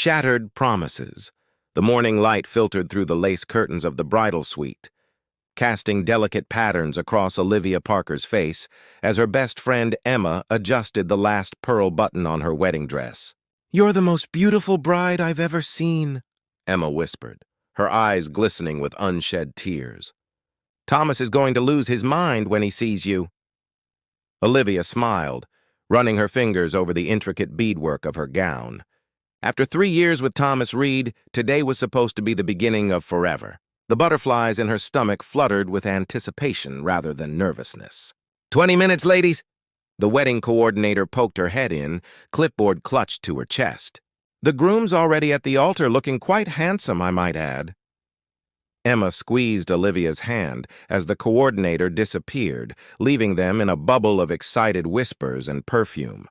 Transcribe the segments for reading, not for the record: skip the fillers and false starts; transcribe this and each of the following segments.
Shattered promises. The morning light filtered through the lace curtains of the bridal suite, casting delicate patterns across Olivia Parker's face as her best friend Emma adjusted the last pearl button on her wedding dress. "You're the most beautiful bride I've ever seen," Emma whispered, her eyes glistening with unshed tears. "Thomas is going to lose his mind when he sees you." Olivia smiled, running her fingers over the intricate beadwork of her gown. After 3 years with Thomas Reed, today was supposed to be the beginning of forever. The butterflies in her stomach fluttered with anticipation rather than nervousness. 20 minutes, ladies." The wedding coordinator poked her head in, clipboard clutched to her chest. "The groom's already at the altar, looking quite handsome, I might add." Emma squeezed Olivia's hand as the coordinator disappeared, leaving them in a bubble of excited whispers and perfume.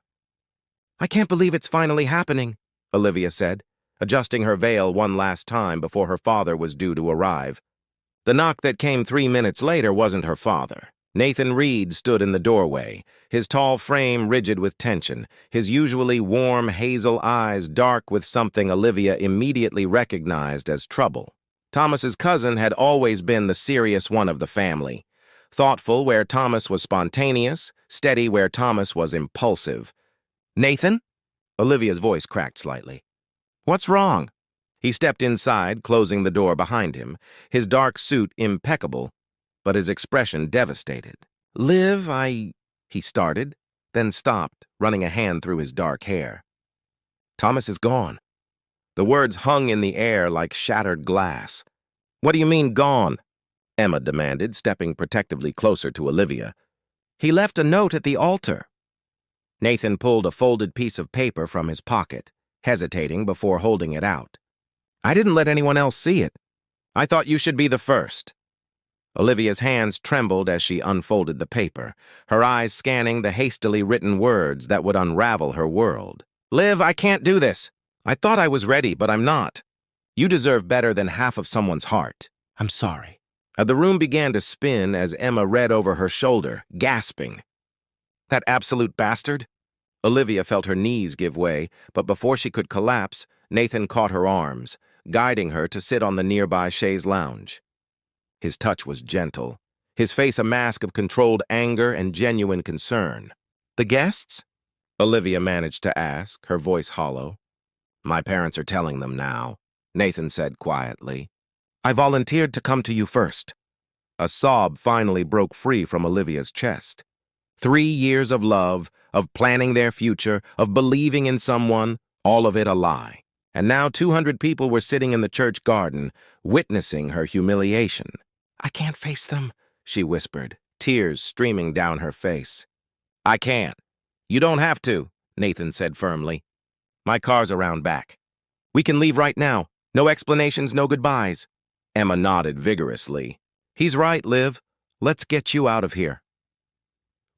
"I can't believe it's finally happening," Olivia said, adjusting her veil one last time before her father was due to arrive. The knock that came 3 minutes later wasn't her father. Nathan Reed stood in the doorway, his tall frame rigid with tension, his usually warm hazel eyes dark with something Olivia immediately recognized as trouble. Thomas's cousin had always been the serious one of the family, thoughtful where Thomas was spontaneous, steady where Thomas was impulsive. "Nathan?" Olivia's voice cracked slightly. "What's wrong?" He stepped inside, closing the door behind him, his dark suit impeccable, but his expression devastated. "Liv, he started, then stopped, running a hand through his dark hair. "Thomas is gone." The words hung in the air like shattered glass. "What do you mean, gone?" Emma demanded, stepping protectively closer to Olivia. "He left a note at the altar." Nathan pulled a folded piece of paper from his pocket, hesitating before holding it out. "I didn't let anyone else see it. I thought you should be the first." Olivia's hands trembled as she unfolded the paper, her eyes scanning the hastily written words that would unravel her world. "Liv, I can't do this. I thought I was ready, but I'm not. You deserve better than half of someone's heart. I'm sorry." The room began to spin as Emma read over her shoulder, gasping. "That absolute bastard?" Olivia felt her knees give way, but before she could collapse, Nathan caught her arms, guiding her to sit on the nearby chaise lounge. His touch was gentle, his face a mask of controlled anger and genuine concern. "The guests?" Olivia managed to ask, her voice hollow. "My parents are telling them now," Nathan said quietly. "I volunteered to come to you first." A sob finally broke free from Olivia's chest. 3 years of love, of planning their future, of believing in someone, all of it a lie. And now 200 people were sitting in the church garden, witnessing her humiliation. "I can't face them," she whispered, tears streaming down her face. "I can't. You don't have to," Nathan said firmly. "My car's around back. We can leave right now. No explanations, no goodbyes." Emma nodded vigorously. "He's right, Liv. Let's get you out of here."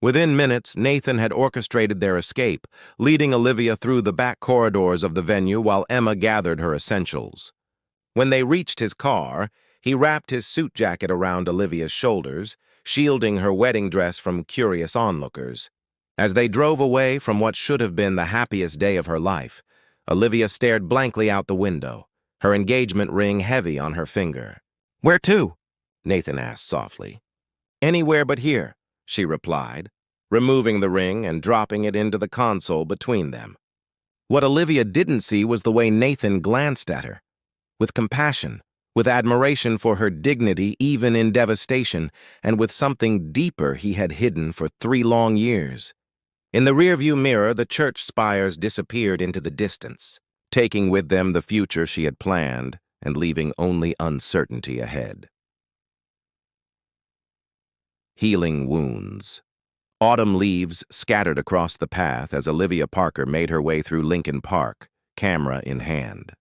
Within minutes, Nathan had orchestrated their escape, leading Olivia through the back corridors of the venue while Emma gathered her essentials. When they reached his car, he wrapped his suit jacket around Olivia's shoulders, shielding her wedding dress from curious onlookers. As they drove away from what should have been the happiest day of her life, Olivia stared blankly out the window, her engagement ring heavy on her finger. "Where to?" Nathan asked softly. "Anywhere but here," she replied, removing the ring and dropping it into the console between them. What Olivia didn't see was the way Nathan glanced at her, with compassion, with admiration for her dignity even in devastation, and with something deeper he had hidden for 3 long years. In the rearview mirror, the church spires disappeared into the distance, taking with them the future she had planned and leaving only uncertainty ahead. Healing wounds. Autumn leaves scattered across the path as Olivia Parker made her way through Lincoln Park, camera in hand.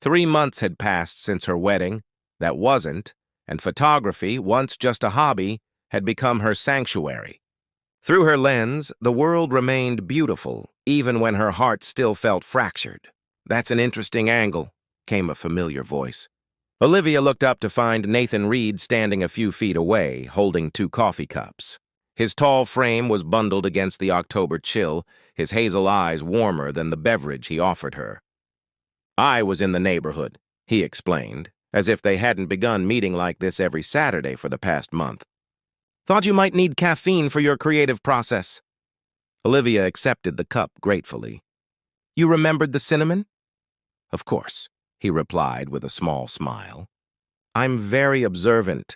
3 months had passed since her wedding, that wasn't, and photography, once just a hobby, had become her sanctuary. Through her lens, the world remained beautiful, even when her heart still felt fractured. "That's an interesting angle," came a familiar voice. Olivia looked up to find Nathan Reed standing a few feet away, holding 2 coffee cups. His tall frame was bundled against the October chill, his hazel eyes warmer than the beverage he offered her. I was in the neighborhood, he explained, as if they hadn't begun meeting like this every Saturday for the past month. Thought you might need caffeine for your creative process. Olivia accepted the cup gratefully. You remembered the cinnamon? Of course, he replied with a small smile. I'm very observant.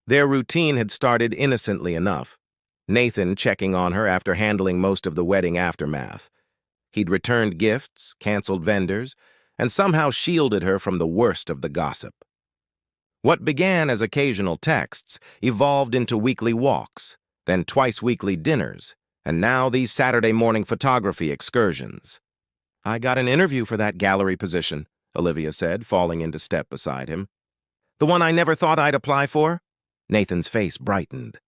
Their routine had started innocently enough, Nathan checking on her after handling most of the wedding aftermath. He'd returned gifts, canceled vendors, and somehow shielded her from the worst of the gossip. What began as occasional texts evolved into weekly walks, then twice-weekly dinners, and now these Saturday morning photography excursions. I got an interview for that gallery position, Olivia said, falling into step beside him. The one I never thought I'd apply for? Nathan's face brightened.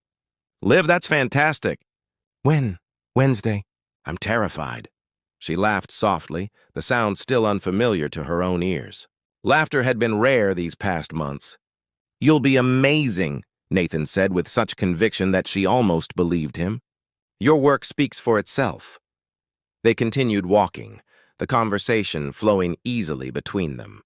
Liv, that's fantastic. When? Wednesday. I'm terrified. She laughed softly, the sound still unfamiliar to her own ears. Laughter had been rare these past months. You'll be amazing, Nathan said with such conviction that she almost believed him. Your work speaks for itself. They continued walking, the conversation flowing easily between them.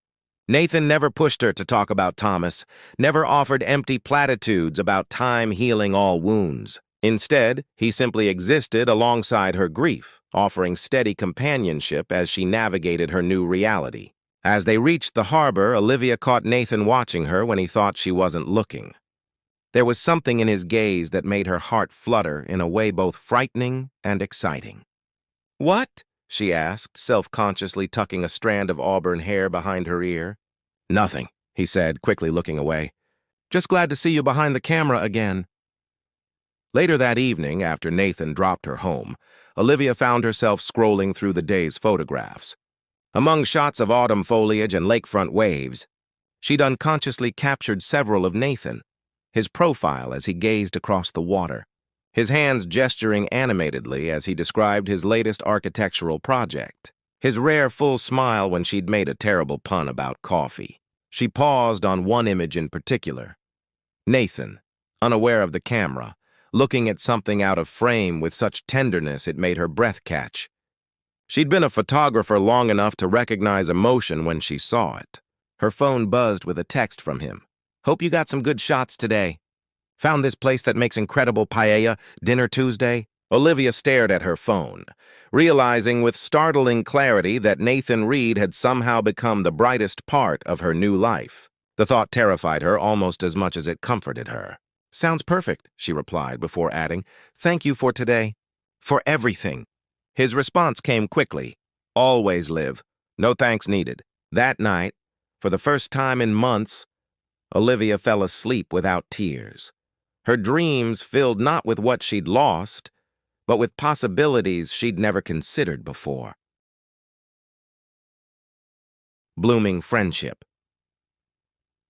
Nathan never pushed her to talk about Thomas, never offered empty platitudes about time healing all wounds. Instead, he simply existed alongside her grief, offering steady companionship as she navigated her new reality. As they reached the harbor, Olivia caught Nathan watching her when he thought she wasn't looking. There was something in his gaze that made her heart flutter in a way both frightening and exciting. What? She asked, self-consciously tucking a strand of auburn hair behind her ear. Nothing, he said, quickly looking away. Just glad to see you behind the camera again. Later that evening, after Nathan dropped her home, Olivia found herself scrolling through the day's photographs. Among shots of autumn foliage and lakefront waves, she'd unconsciously captured several of Nathan, his profile as he gazed across the water, his hands gesturing animatedly as he described his latest architectural project, his rare full smile when she'd made a terrible pun about coffee. She paused on one image in particular. Nathan, unaware of the camera, looking at something out of frame with such tenderness it made her breath catch. She'd been a photographer long enough to recognize emotion when she saw it. Her phone buzzed with a text from him. Hope you got some good shots today. Found this place that makes incredible paella, dinner Tuesday? Olivia stared at her phone, realizing with startling clarity that Nathan Reed had somehow become the brightest part of her new life. The thought terrified her almost as much as it comforted her. Sounds perfect, she replied before adding, Thank you for today. For everything. His response came quickly. Always, Liv. No thanks needed. That night, for the first time in months, Olivia fell asleep without tears. Her dreams filled not with what she'd lost, but with possibilities she'd never considered before. Blooming friendship.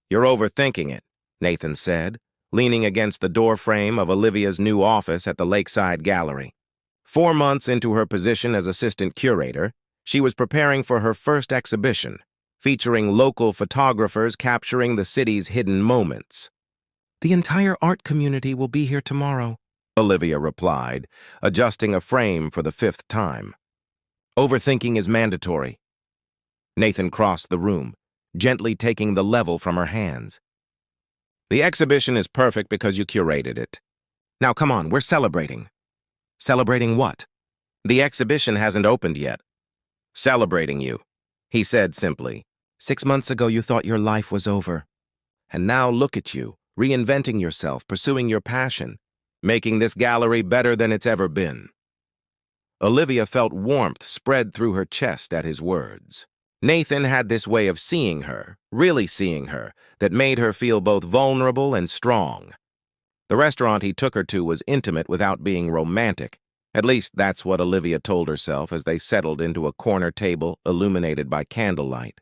You're overthinking it, Nathan said, leaning against the doorframe of Olivia's new office at the Lakeside Gallery. 4 months into her position as assistant curator, she was preparing for her first exhibition, featuring local photographers capturing the city's hidden moments. The entire art community will be here tomorrow, Olivia replied, adjusting a frame for the 5th time. Overthinking is mandatory. Nathan crossed the room, gently taking the level from her hands. The exhibition is perfect because you curated it. Now come on, we're celebrating. Celebrating what? The exhibition hasn't opened yet. Celebrating you, he said simply. 6 months ago you thought your life was over. And now look at you, reinventing yourself, pursuing your passion, making this gallery better than it's ever been. Olivia felt warmth spread through her chest at his words. Nathan had this way of seeing her, really seeing her, that made her feel both vulnerable and strong. The restaurant he took her to was intimate without being romantic. At least that's what Olivia told herself as they settled into a corner table illuminated by candlelight.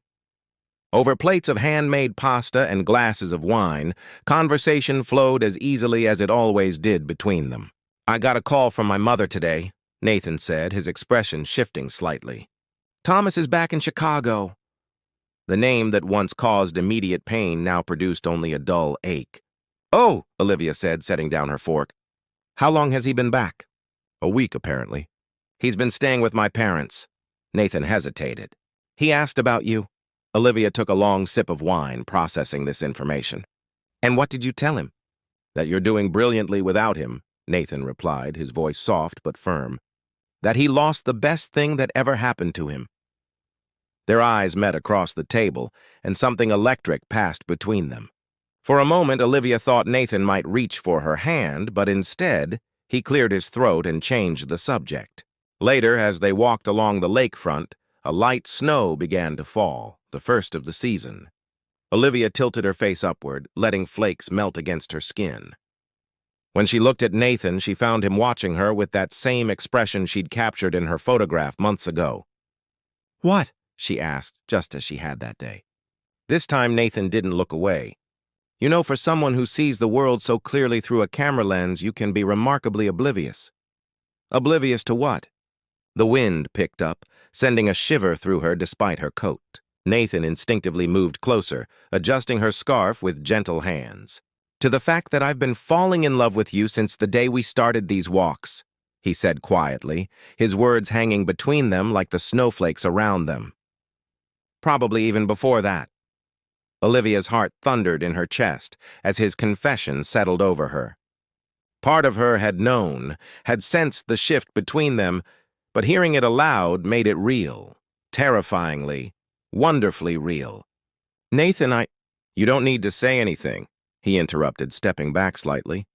Over plates of handmade pasta and glasses of wine, conversation flowed as easily as it always did between them. I got a call from my mother today, Nathan said, his expression shifting slightly. Thomas is back in Chicago. The name that once caused immediate pain now produced only a dull ache. Oh, Olivia said, setting down her fork. How long has he been back? A week, apparently. He's been staying with my parents. Nathan hesitated. He asked about you. Olivia took a long sip of wine, processing this information. And what did you tell him? That you're doing brilliantly without him, Nathan replied, his voice soft but firm. That he lost the best thing that ever happened to him. Their eyes met across the table, and something electric passed between them. For a moment, Olivia thought Nathan might reach for her hand, but instead, he cleared his throat and changed the subject. Later, as they walked along the lakefront, a light snow began to fall, the first of the season. Olivia tilted her face upward, letting flakes melt against her skin. When she looked at Nathan, she found him watching her with that same expression she'd captured in her photograph months ago. "What?" she asked, just as she had that day. This time, Nathan didn't look away. You know, for someone who sees the world so clearly through a camera lens, you can be remarkably oblivious. Oblivious to what? The wind picked up, sending a shiver through her despite her coat. Nathan instinctively moved closer, adjusting her scarf with gentle hands. "To the fact that I've been falling in love with you since the day we started these walks," he said quietly, his words hanging between them like the snowflakes around them. Probably even before that. Olivia's heart thundered in her chest as his confession settled over her. Part of her had known, had sensed the shift between them, but hearing it aloud made it real, terrifyingly, wonderfully real. "Nathan, You don't need to say anything," he interrupted, stepping back slightly.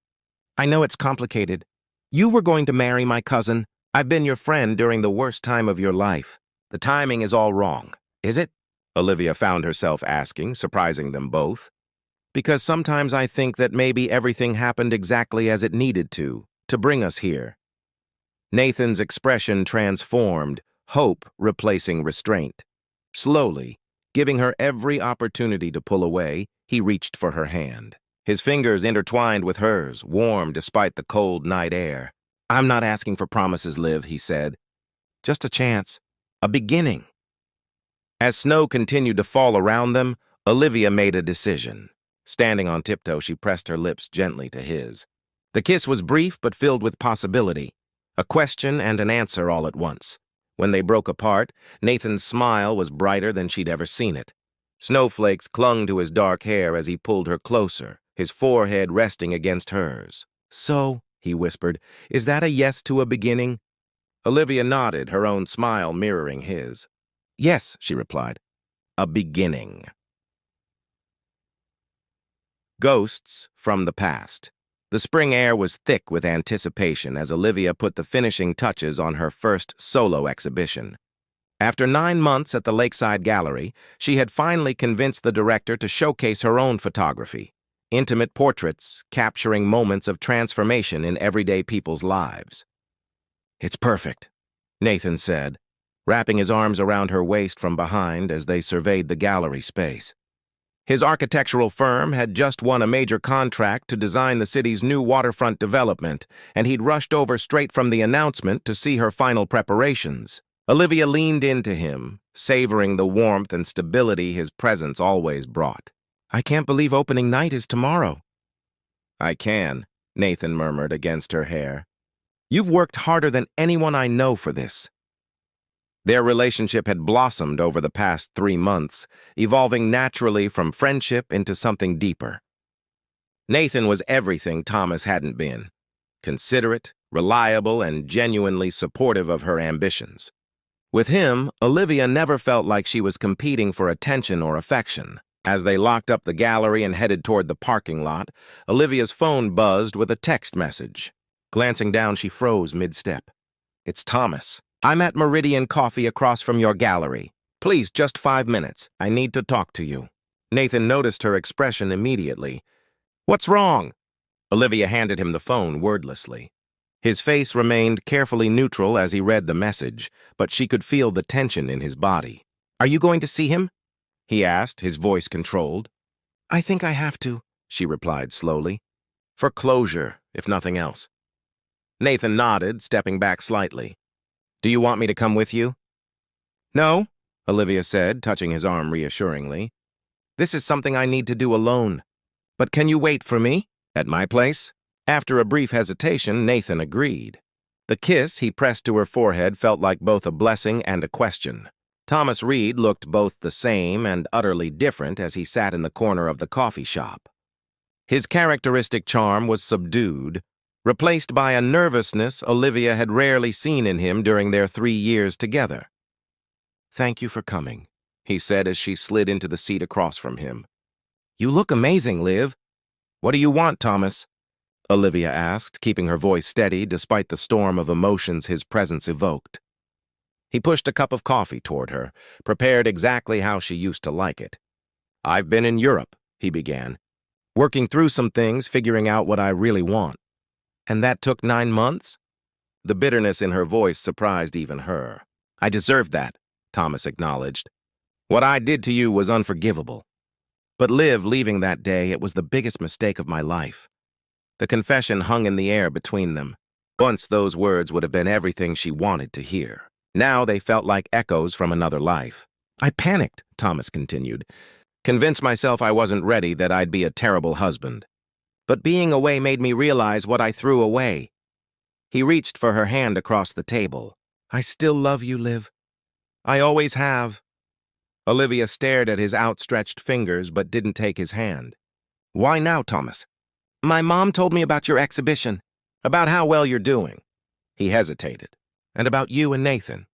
"I know it's complicated. You were going to marry my cousin. I've been your friend during the worst time of your life. The timing is all wrong, is it?" Olivia found herself asking, surprising them both. "Because sometimes I think that maybe everything happened exactly as it needed to bring us here." Nathan's expression transformed, hope replacing restraint. Slowly, giving her every opportunity to pull away, he reached for her hand. His fingers intertwined with hers, warm despite the cold night air. "I'm not asking for promises, Liv," he said. "Just a chance. A beginning." As snow continued to fall around them, Olivia made a decision. Standing on tiptoe, she pressed her lips gently to his. The kiss was brief but filled with possibility, a question and an answer all at once. When they broke apart, Nathan's smile was brighter than she'd ever seen it. Snowflakes clung to his dark hair as he pulled her closer, his forehead resting against hers. "So," he whispered, "is that a yes to a beginning?" Olivia nodded, her own smile mirroring his. "Yes," she replied. "A beginning." Ghosts from the past. The spring air was thick with anticipation as Olivia put the finishing touches on her first solo exhibition. After 9 months at the Lakeside Gallery, she had finally convinced the director to showcase her own photography, intimate portraits capturing moments of transformation in everyday people's lives. "It's perfect," Nathan said, wrapping his arms around her waist from behind as they surveyed the gallery space. His architectural firm had just won a major contract to design the city's new waterfront development, and he'd rushed over straight from the announcement to see her final preparations. Olivia leaned into him, savoring the warmth and stability his presence always brought. "I can't believe opening night is tomorrow." "I can," Nathan murmured against her hair. "You've worked harder than anyone I know for this." Their relationship had blossomed over the past 3 months, evolving naturally from friendship into something deeper. Nathan was everything Thomas hadn't been: considerate, reliable, and genuinely supportive of her ambitions. With him, Olivia never felt like she was competing for attention or affection. As they locked up the gallery and headed toward the parking lot, Olivia's phone buzzed with a text message. Glancing down, she froze mid-step. "It's Thomas. I'm at Meridian Coffee across from your gallery. Please, just 5 minutes. I need to talk to you." Nathan noticed her expression immediately. "What's wrong?" Olivia handed him the phone wordlessly. His face remained carefully neutral as he read the message, but she could feel the tension in his body. "Are you going to see him?" he asked, his voice controlled. "I think I have to," she replied slowly. "For closure, if nothing else." Nathan nodded, stepping back slightly. "Do you want me to come with you?" "No," Olivia said, touching his arm reassuringly. "This is something I need to do alone. But can you wait for me? At my place?" After a brief hesitation, Nathan agreed. The kiss he pressed to her forehead felt like both a blessing and a question. Thomas Reed looked both the same and utterly different as he sat in the corner of the coffee shop. His characteristic charm was subdued, replaced by a nervousness Olivia had rarely seen in him during their 3 years together. "Thank you for coming," he said as she slid into the seat across from him. "You look amazing, Liv." "What do you want, Thomas?" Olivia asked, keeping her voice steady despite the storm of emotions his presence evoked. He pushed a cup of coffee toward her, prepared exactly how she used to like it. "I've been in Europe," he began, "working through some things, figuring out what I really want." "And that took 9 months?" The bitterness in her voice surprised even her. "I deserved that," Thomas acknowledged. "What I did to you was unforgivable. But Liv leaving that day, it was the biggest mistake of my life." The confession hung in the air between them. Once those words would have been everything she wanted to hear. Now they felt like echoes from another life. "I panicked," Thomas continued. "Convinced myself I wasn't ready, that I'd be a terrible husband. But being away made me realize what I threw away." He reached for her hand across the table. "I still love you, Liv. I always have." Olivia stared at his outstretched fingers but didn't take his hand. "Why now, Thomas?" "My mom told me about your exhibition, about how well you're doing." He hesitated. "And about you and Nathan."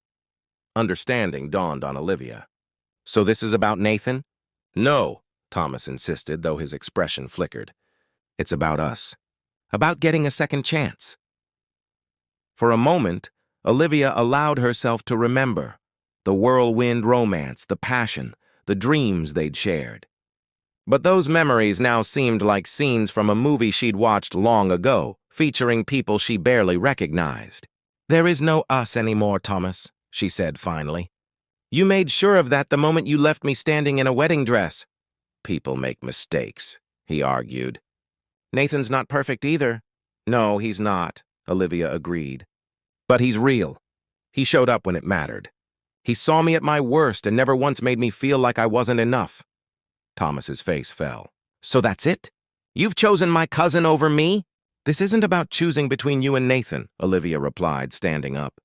Understanding dawned on Olivia. "So this is about Nathan?" "No," Thomas insisted, though his expression flickered. "It's about us. About getting a second chance." For a moment, Olivia allowed herself to remember the whirlwind romance, the passion, the dreams they'd shared. But those memories now seemed like scenes from a movie she'd watched long ago, featuring people she barely recognized. "There is no us anymore, Thomas," she said finally. "You made sure of that the moment you left me standing in a wedding dress." "People make mistakes," he argued. "Nathan's not perfect either." "No, he's not," Olivia agreed. "But he's real. He showed up when it mattered. He saw me at my worst and never once made me feel like I wasn't enough." Thomas's face fell. "So that's it? You've chosen my cousin over me?" "This isn't about choosing between you and Nathan," Olivia replied, standing up.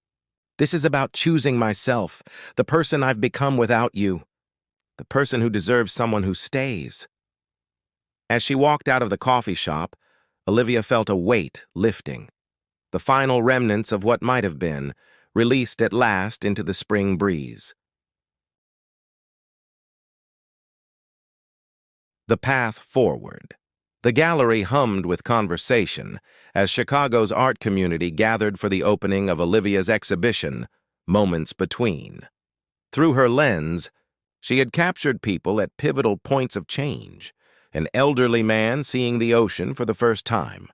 "This is about choosing myself, the person I've become without you, the person who deserves someone who stays." As she walked out of the coffee shop, Olivia felt a weight lifting. The final remnants of what might have been, released at last into the spring breeze. The path forward. The gallery hummed with conversation as Chicago's art community gathered for the opening of Olivia's exhibition, Moments Between. Through her lens, she had captured people at pivotal points of change: an elderly man seeing the ocean for the first time,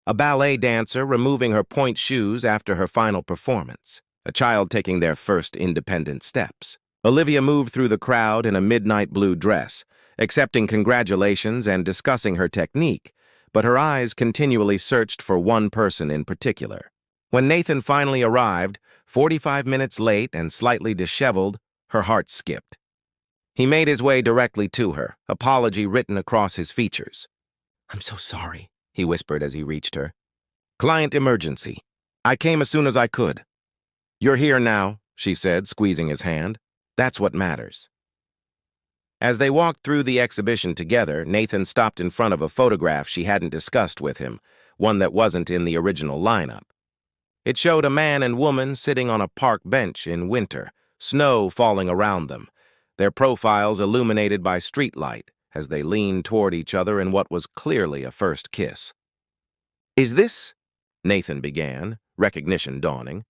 a ballet dancer removing her pointe shoes after her final performance, a child taking their first independent steps. Olivia moved through the crowd in a midnight blue dress, accepting congratulations and discussing her technique, but her eyes continually searched for one person in particular. When Nathan finally arrived, 45 minutes late and slightly disheveled, her heart skipped. He made his way directly to her, apology written across his features. "I'm so sorry," he whispered as he reached her. "Client emergency. I came as soon as I could." "You're here now," she said, squeezing his hand. "That's what matters." As they walked through the exhibition together, Nathan stopped in front of a photograph she hadn't discussed with him, one that wasn't in the original lineup. It showed a man and woman sitting on a park bench in winter, snow falling around them, their profiles illuminated by streetlight as they leaned toward each other in what was clearly a first kiss. "Is this?" Nathan began, recognition dawning.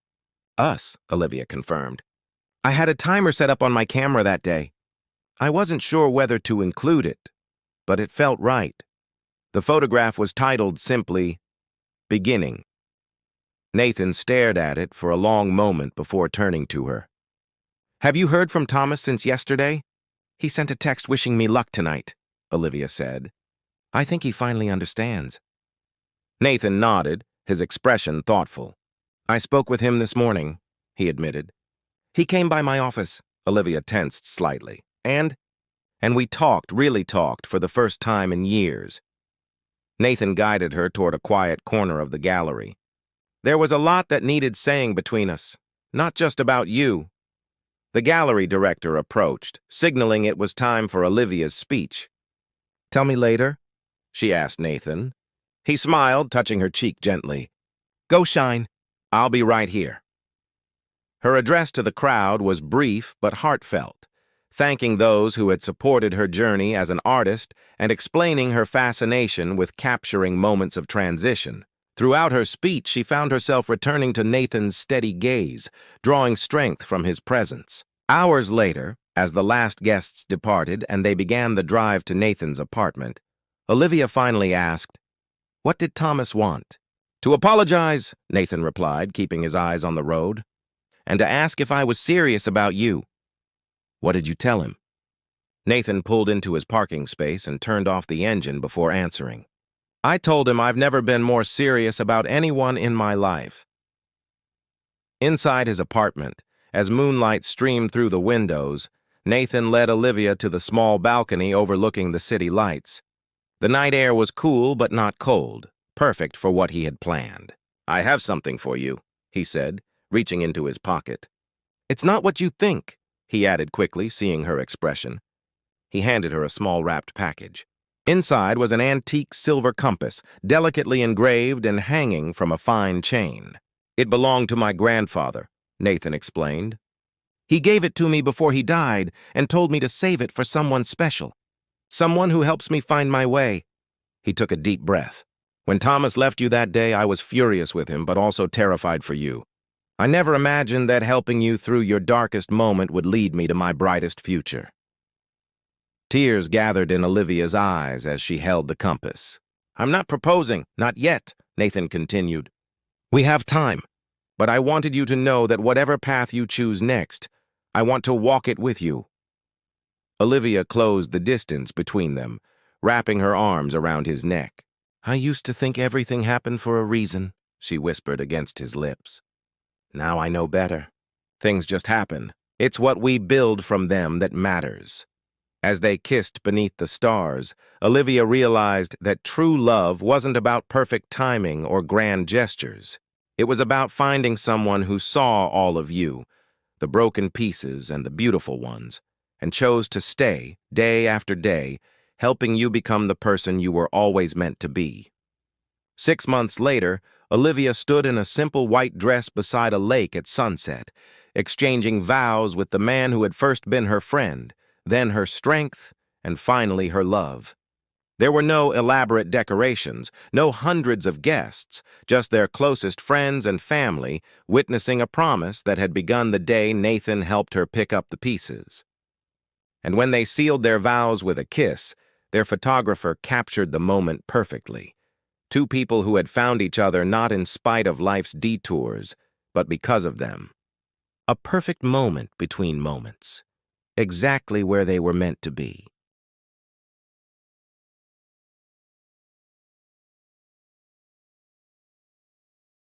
"Us," Olivia confirmed. "I had a timer set up on my camera that day. I wasn't sure whether to include it, but it felt right." The photograph was titled simply, "Beginning." Nathan stared at it for a long moment before turning to her. "Have you heard from Thomas since yesterday?" "He sent a text wishing me luck tonight," Olivia said. "I think he finally understands." Nathan nodded, his expression thoughtful. "I spoke with him this morning," he admitted. "He came by my office." Olivia tensed slightly. And we talked, really talked, for the first time in years." Nathan guided her toward a quiet corner of the gallery. "There was a lot that needed saying between us, not just about you. The gallery director approached, signaling it was time for Olivia's speech. "Tell me later?" she asked Nathan. He smiled, touching her cheek gently. "Go shine. I'll be right here." Her address to the crowd was brief but heartfelt, thanking those who had supported her journey as an artist and explaining her fascination with capturing moments of transition. Throughout her speech, she found herself returning to Nathan's steady gaze, drawing strength from his presence. Hours later, as the last guests departed and they began the drive to Nathan's apartment, Olivia finally asked, "What did Thomas want?" "To apologize," Nathan replied, keeping his eyes on the road, "and to ask if I was serious about you." "What did you tell him?" Nathan pulled into his parking space and turned off the engine before answering. "I told him I've never been more serious about anyone in my life." Inside his apartment, as moonlight streamed through the windows, Nathan led Olivia to the small balcony overlooking the city lights. The night air was cool but not cold, perfect for what he had planned. "I have something for you," he said, reaching into his pocket. "It's not what you think," he added quickly, seeing her expression. He handed her a small wrapped package. Inside was an antique silver compass, delicately engraved and hanging from a fine chain. "It belonged to my grandfather," Nathan explained. "He gave it to me before he died and told me to save it for someone special. Someone who helps me find my way." He took a deep breath. "When Thomas left you that day, I was furious with him, but also terrified for you. I never imagined that helping you through your darkest moment would lead me to my brightest future." Tears gathered in Olivia's eyes as she held the compass. "I'm not proposing, not yet," Nathan continued. "We have time, but I wanted you to know that whatever path you choose next, I want to walk it with you." Olivia closed the distance between them, wrapping her arms around his neck. "I used to think everything happened for a reason," she whispered against his lips. "Now I know better. Things just happen. It's what we build from them that matters." As they kissed beneath the stars, Olivia realized that true love wasn't about perfect timing or grand gestures. It was about finding someone who saw all of you, the broken pieces and the beautiful ones, and chose to stay, day after day, helping you become the person you were always meant to be. 6 months later, Olivia stood in a simple white dress beside a lake at sunset, exchanging vows with the man who had first been her friend, then her strength, and finally her love. There were no elaborate decorations, no hundreds of guests, just their closest friends and family witnessing a promise that had begun the day Nathan helped her pick up the pieces. And when they sealed their vows with a kiss, their photographer captured the moment perfectly. Two people who had found each other not in spite of life's detours, but because of them. A perfect moment between moments. Exactly where they were meant to be.